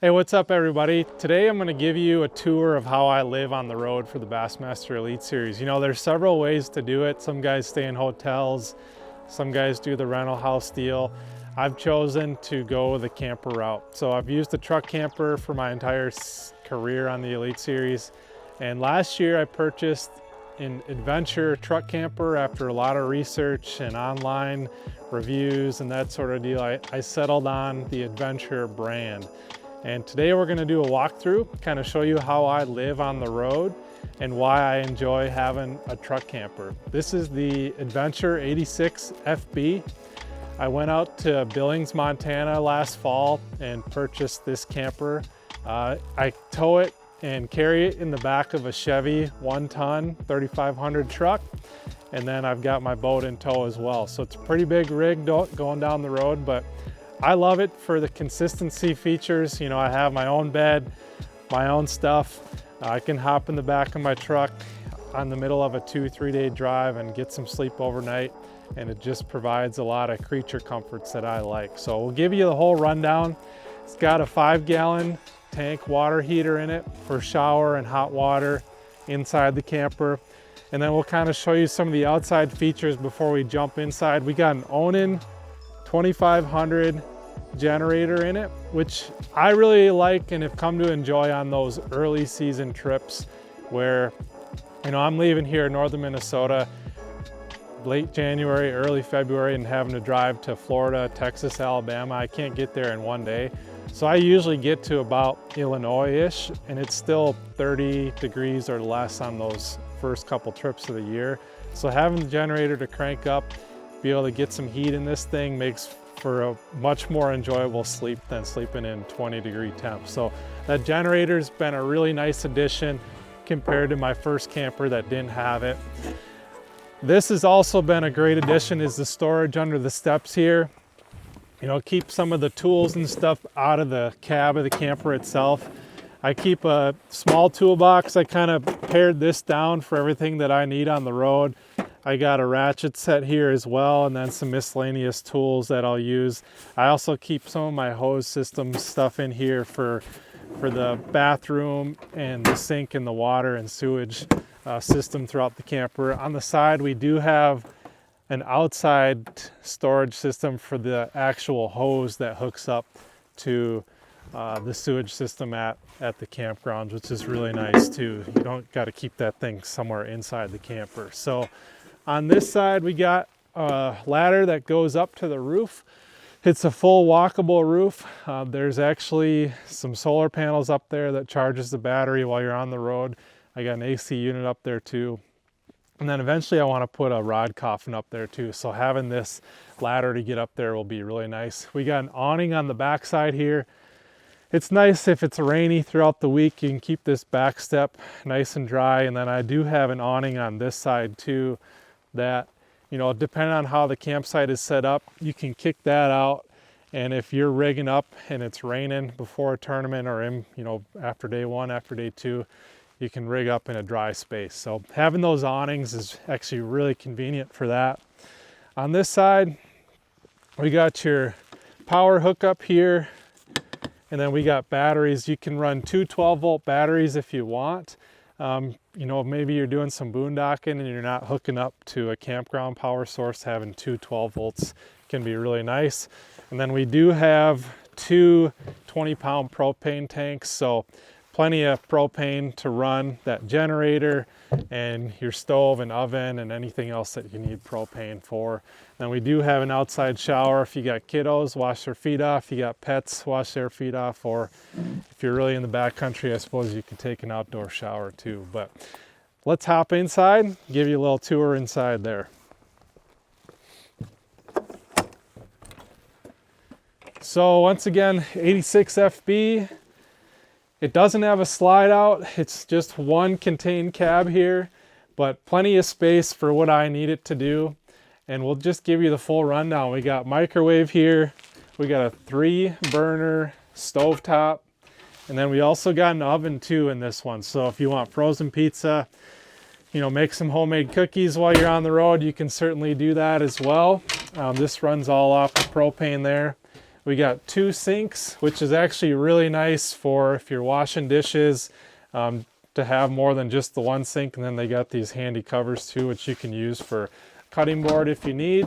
Hey, what's up everybody? Today I'm going to give you a tour of how I live on the road for the Bassmaster Elite Series. You know, there's several ways to do it. Some guys stay in hotels, some guys do the rental house deal. I've chosen to go the camper route. So I've used the truck camper for my entire career on the Elite Series. And last year I purchased an adventure truck camper after a lot of research and online reviews and that sort of deal. I settled on the adventure brand. And today we're going to do a walkthrough, kind of show you how I live on the road and why I enjoy having a truck camper. This is the Adventure 86 FB. I went out to Billings, Montana last fall and purchased this camper. I tow it and carry it in the back of a Chevy 1-ton 3500 truck. And then I've got my boat in tow as well. So it's a pretty big rig going down the road, but I love it for the consistency features. You know, I have my own bed, my own stuff. I can hop in the back of my truck on the middle of a 2-3 day drive and get some sleep overnight. And it just provides a lot of creature comforts that I like. So we'll give you the whole rundown. It's got a 5-gallon tank water heater in it for shower and hot water inside the camper. And then we'll kind of show you some of the outside features before we jump inside. We got an Onan 2500 generator in it, which I really like and have come to enjoy on those early season trips where, you know, I'm leaving here in northern Minnesota late January, early February, and having to drive to Florida, Texas, Alabama. I can't get there in one day. So I usually get to about Illinois-ish, and it's still 30 degrees or less on those first couple trips of the year. So having the generator to crank up, be able to get some heat in this thing makes for a much more enjoyable sleep than sleeping in 20-degree temps. So that generator's been a really nice addition compared to my first camper that didn't have it. This has also been a great addition, is the storage under the steps here. You know, keep some of the tools and stuff out of the cab of the camper itself. I keep a small toolbox. I kind of pared this down for everything that I need on the road. I got a ratchet set here as well, and then some miscellaneous tools that I'll use. I also keep some of my hose system stuff in here for the bathroom and the sink and the water and sewage system throughout the camper. On the side, we do have an outside storage system for the actual hose that hooks up to the sewage system at the campgrounds, which is really nice too. You don't got to keep that thing somewhere inside the camper. So on this side, we got a ladder that goes up to the roof. It's a full walkable roof. There's actually some solar panels up there that charges the battery while you're on the road. I got an AC unit up there too. And then eventually I want to put a rod coffin up there too. So having this ladder to get up there will be really nice. We got an awning on the back side here. It's nice if it's rainy throughout the week, you can keep this back step nice and dry. And then I do have an awning on this side too that, you know, depending on how the campsite is set up, you can kick that out. And if you're rigging up and it's raining before a tournament or in, you know, after day one, after day two, you can rig up in a dry space. So having those awnings is actually really convenient for that. On this side, we got your power hookup here. And then we got batteries. You can run two 12-volt batteries if you want. You know, maybe you're doing some boondocking and you're not hooking up to a campground power source. Having two 12 volts can be really nice. And then we do have two 20-pound propane tanks. So plenty of propane to run that generator and your stove and oven and anything else that you need propane for. Then we do have an outside shower. If you got kiddos, wash their feet off. You got pets, wash their feet off. Or if you're really in the backcountry, I suppose you can take an outdoor shower too. But let's hop inside, give you a little tour inside there. So once again, 86 FB. It doesn't have a slide out. It's just one contained cab here, but plenty of space for what I need it to do. And we'll just give you the full rundown. We got microwave here. We got a 3-burner stovetop. And then we also got an oven too in this one. So if you want frozen pizza, you know, make some homemade cookies while you're on the road, you can certainly do that as well. This runs all off the propane there. We got 2 sinks, which is actually really nice for if you're washing dishes, to have more than just the 1 sink. And then they got these handy covers too, which you can use for cutting board if you need.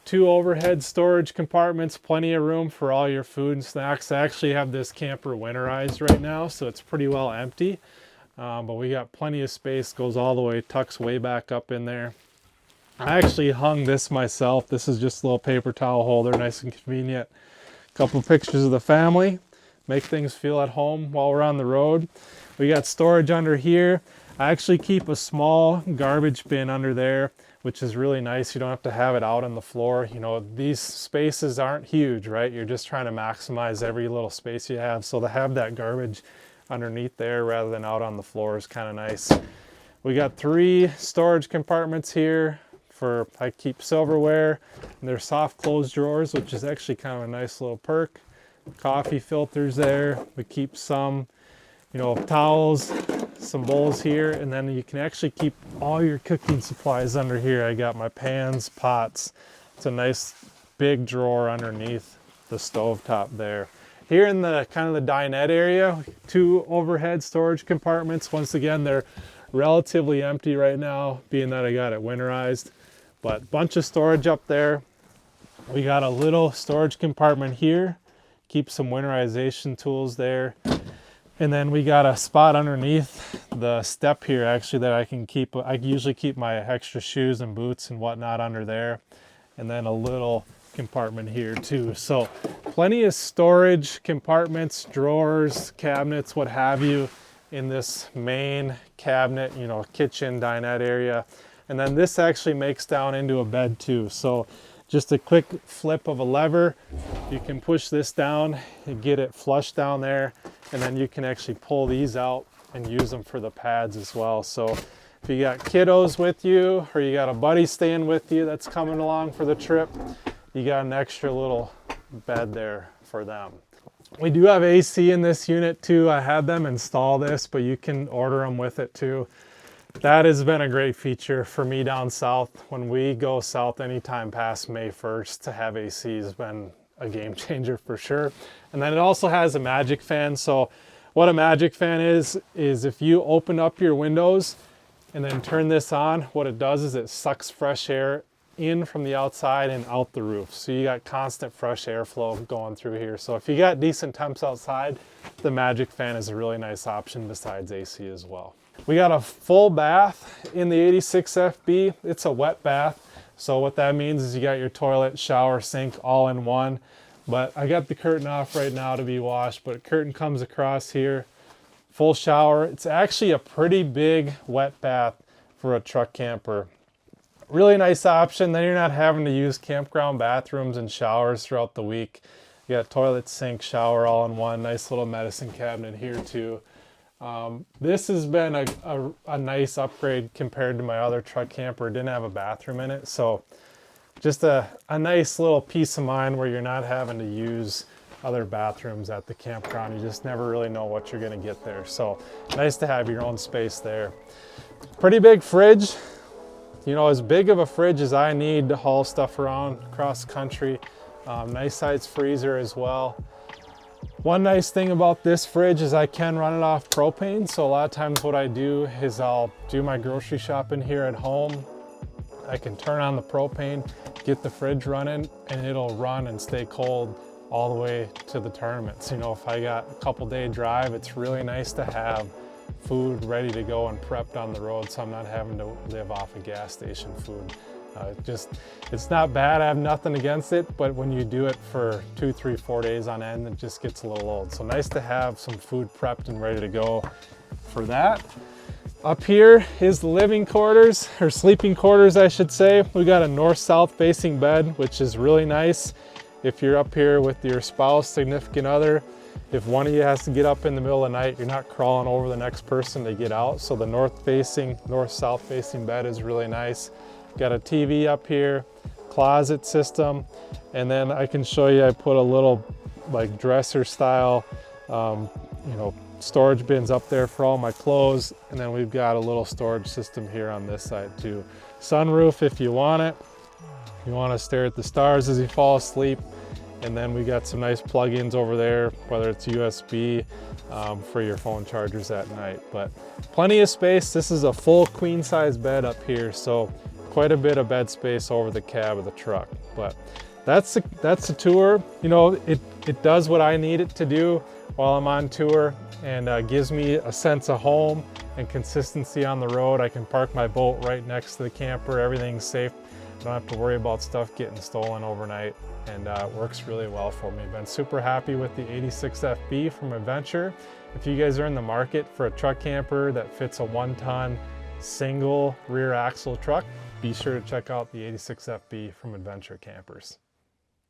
2 overhead storage compartments, plenty of room for all your food and snacks. I actually have this camper winterized right now, so it's pretty well empty. But we got plenty of space, goes all the way, tucks way back up in there. I actually hung this myself. This is just a little paper towel holder, nice and convenient. A couple pictures of the family, make things feel at home while we're on the road. We got storage under here. I actually keep a small garbage bin under there, which is really nice. You don't have to have it out on the floor. You know, these spaces aren't huge, right? You're just trying to maximize every little space you have. So to have that garbage underneath there rather than out on the floor is kind of nice. We got 3 storage compartments here for, I keep silverware, and they're soft closed drawers, which is actually kind of a nice little perk. Coffee filters there. We keep some, you know, towels, some bowls here, and then you can actually keep all your cooking supplies under here. I got my pans, pots. It's a nice big drawer underneath the stove top there. Here in the kind of the dinette area, 2 overhead storage compartments. Once again, they're relatively empty right now, being that I got it winterized, but bunch of storage up there. We got a little storage compartment here, keep some winterization tools there. And then we got a spot underneath the step here actually that I can keep. I usually keep my extra shoes and boots and whatnot under there. And then a little compartment here too. So plenty of storage compartments, drawers, cabinets, what have you in this main cabinet, you know, kitchen, dinette area. And then this actually makes down into a bed too. So just a quick flip of a lever, you can push this down and get it flush down there. And then you can actually pull these out and use them for the pads as well. So if you got kiddos with you, or you got a buddy staying with you that's coming along for the trip, you got an extra little bed there for them. We do have AC in this unit too. I had them install this, but you can order them with it too. That has been a great feature for me down south. When we go south anytime past May 1st, to have AC has been a game changer for sure. And then it also has a magic fan. So what a magic fan is if you open up your windows and then turn this on, what it does is it sucks fresh air in from the outside and out the roof. So you got constant fresh airflow going through here. So if you got decent temps outside, the magic fan is a really nice option besides AC as well. We got a full bath in the 86 FB. It's a wet bath. So what that means is you got your toilet, shower, sink all in one. But I got the curtain off right now to be washed, but curtain comes across here, full shower. It's actually a pretty big wet bath for a truck camper. Really nice option. Then you're not having to use campground bathrooms and showers throughout the week. You got toilet, sink, shower all in one. Nice little medicine cabinet here too. This has been a nice upgrade compared to my other truck camper. It didn't have a bathroom in it. So just a nice little peace of mind where you're not having to use other bathrooms at the campground. You just never really know what you're going to get there. So nice to have your own space there. Pretty big fridge. You know, as big of a fridge as I need to haul stuff around across the country. Nice size freezer as well. One nice thing about this fridge is I can run it off propane. So a lot of times what I do is I'll do my grocery shopping here at home. I can turn on the propane, get the fridge running, and it'll run and stay cold all the way to the tournaments. You know, if I got a couple day drive, it's really nice to have food ready to go and prepped on the road, so I'm not having to live off of gas station food. It's not bad. I have nothing against it, but when you do it for 2, 3, 4 days on end, it just gets a little old. So nice to have some food prepped and ready to go for that. Up here is the living quarters, or sleeping quarters, I should say. We got a north-south facing bed, which is really nice. If you're up here with your spouse, significant other, if one of you has to get up in the middle of the night, you're not crawling over the next person to get out. So the north-south facing bed is really nice. Got a TV up here, closet system, and then I can show you, I put a little like dresser style, storage bins up there for all my clothes. And then we've got a little storage system here on this side too. Sunroof if you want it. You want to stare at the stars as you fall asleep. And then we got some nice plug-ins over there, whether it's USB for your phone chargers at night. But plenty of space. This is a full queen size bed up here, so quite a bit of bed space over the cab of the truck. But that's the tour. You know, it does what I need it to do while I'm on tour, and gives me a sense of home and consistency on the road. I can park my boat right next to the camper. Everything's safe. I don't have to worry about stuff getting stolen overnight, and it works really well for me. Been super happy with the 86 FB from Adventure. If you guys are in the market for a truck camper that fits a 1-ton single rear axle truck, be sure to check out the 86 FB from Adventure Campers.